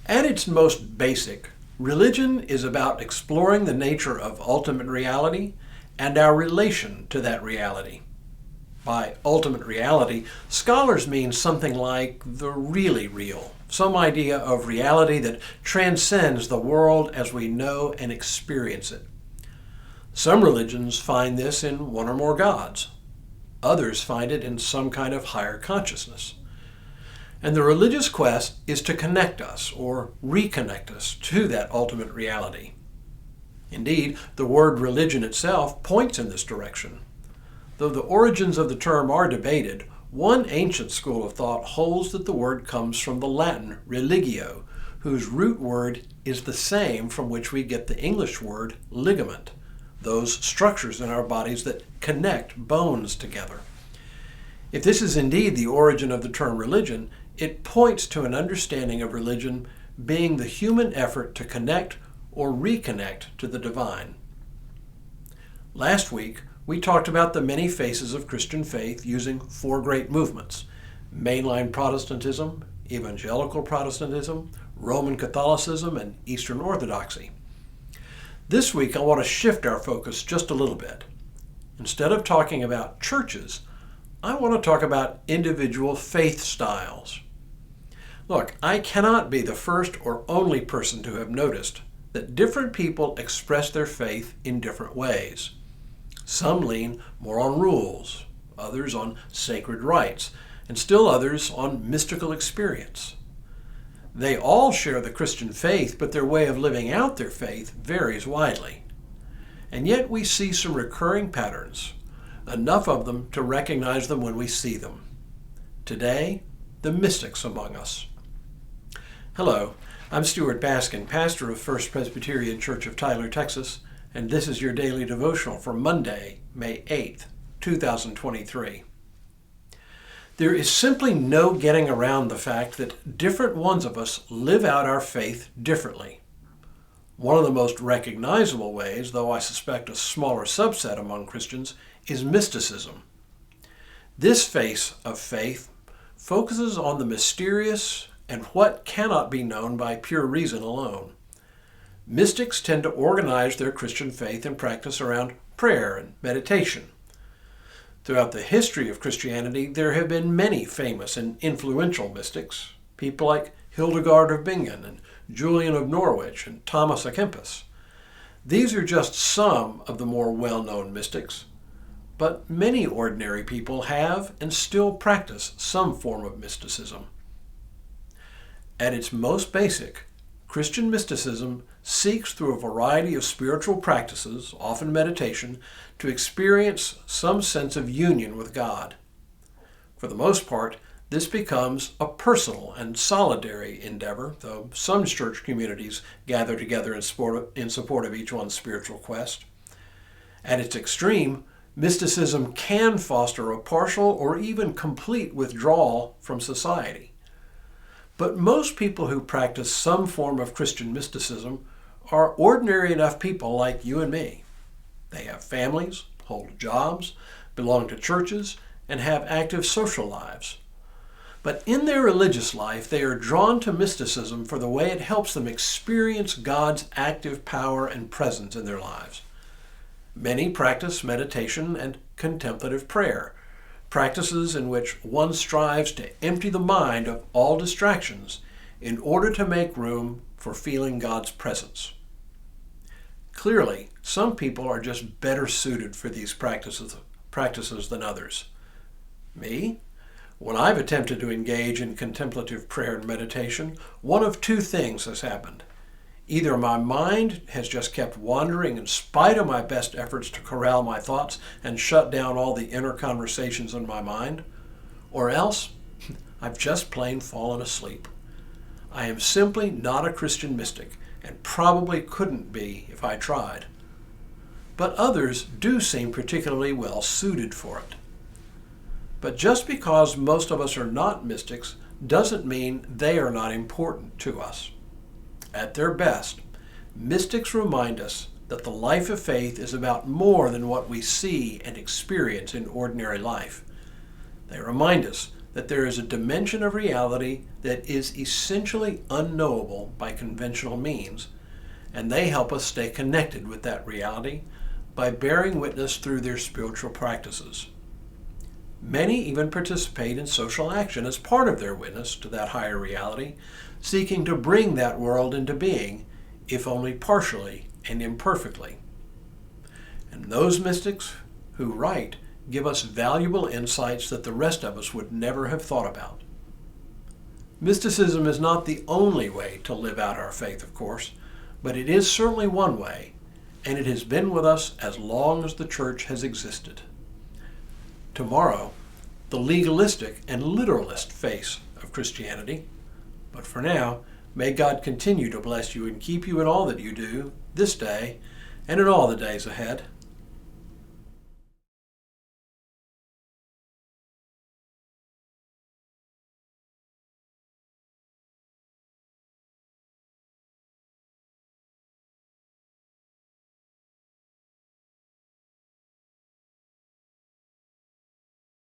At its most basic, religion is about exploring the nature of ultimate reality and our relation to that reality. By ultimate reality, scholars mean something like the really real, some idea of reality that transcends the world as we know and experience it. Some religions find this in one or more gods. Others find it in some kind of higher consciousness. And the religious quest is to connect us or reconnect us to that ultimate reality. Indeed, the word religion itself points in this direction. Though the origins of the term are debated, one ancient school of thought holds that the word comes from the Latin religio, whose root word is the same from which we get the English word ligament, those structures in our bodies that connect bones together. If this is indeed the origin of the term religion, it points to an understanding of religion being the human effort to connect or reconnect to the divine. Last week, we talked about the many faces of Christian faith using four great movements: mainline Protestantism, evangelical Protestantism, Roman Catholicism, and Eastern Orthodoxy. This week, I want to shift our focus just a little bit. Instead of talking about churches, I want to talk about individual faith styles. Look, I cannot be the first or only person to have noticed that different people express their faith in different ways. Some lean more on rules, others on sacred rites, and still others on mystical experience. They all share the Christian faith, but their way of living out their faith varies widely. And yet we see some recurring patterns, enough of them to recognize them when we see them. Today, the mystics among us. Hello, I'm Stuart Baskin, pastor of First Presbyterian Church of Tyler, Texas, and this is your daily devotional for Monday, May 8th, 2023. There is simply no getting around the fact that different ones of us live out our faith differently. One of the most recognizable ways, though I suspect a smaller subset among Christians, is mysticism. This face of faith focuses on the mysterious and what cannot be known by pure reason alone. Mystics tend to organize their Christian faith and practice around prayer and meditation. Throughout the history of Christianity, there have been many famous and influential mystics, people like Hildegard of Bingen and Julian of Norwich and Thomas à Kempis. These are just some of the more well-known mystics, but many ordinary people have and still practice some form of mysticism. At its most basic, Christian mysticism seeks through a variety of spiritual practices, often meditation, to experience some sense of union with God. For the most part, this becomes a personal and solitary endeavor, though some church communities gather together in support of each one's spiritual quest. At its extreme, mysticism can foster a partial or even complete withdrawal from society. But most people who practice some form of Christian mysticism are ordinary enough people like you and me. They have families, hold jobs, belong to churches, and have active social lives. But in their religious life, they are drawn to mysticism for the way it helps them experience God's active power and presence in their lives. Many practice meditation and contemplative prayer, practices in which one strives to empty the mind of all distractions in order to make room for feeling God's presence. Clearly, some people are just better suited for these practices than others. Me? When I've attempted to engage in contemplative prayer and meditation, one of two things has happened. Either my mind has just kept wandering in spite of my best efforts to corral my thoughts and shut down all the inner conversations in my mind, or else I've just plain fallen asleep. I am simply not a Christian mystic and probably couldn't be if I tried. But others do seem particularly well suited for it. But just because most of us are not mystics doesn't mean they are not important to us. At their best, mystics remind us that the life of faith is about more than what we see and experience in ordinary life. They remind us that there is a dimension of reality that is essentially unknowable by conventional means, and they help us stay connected with that reality by bearing witness through their spiritual practices. Many even participate in social action as part of their witness to that higher reality, seeking to bring that world into being, if only partially and imperfectly. And those mystics who write give us valuable insights that the rest of us would never have thought about. Mysticism is not the only way to live out our faith, of course, but it is certainly one way, and it has been with us as long as the church has existed. Tomorrow, the legalistic and literalist face of Christianity. But for now, may God continue to bless you and keep you in all that you do this day and in all the days ahead.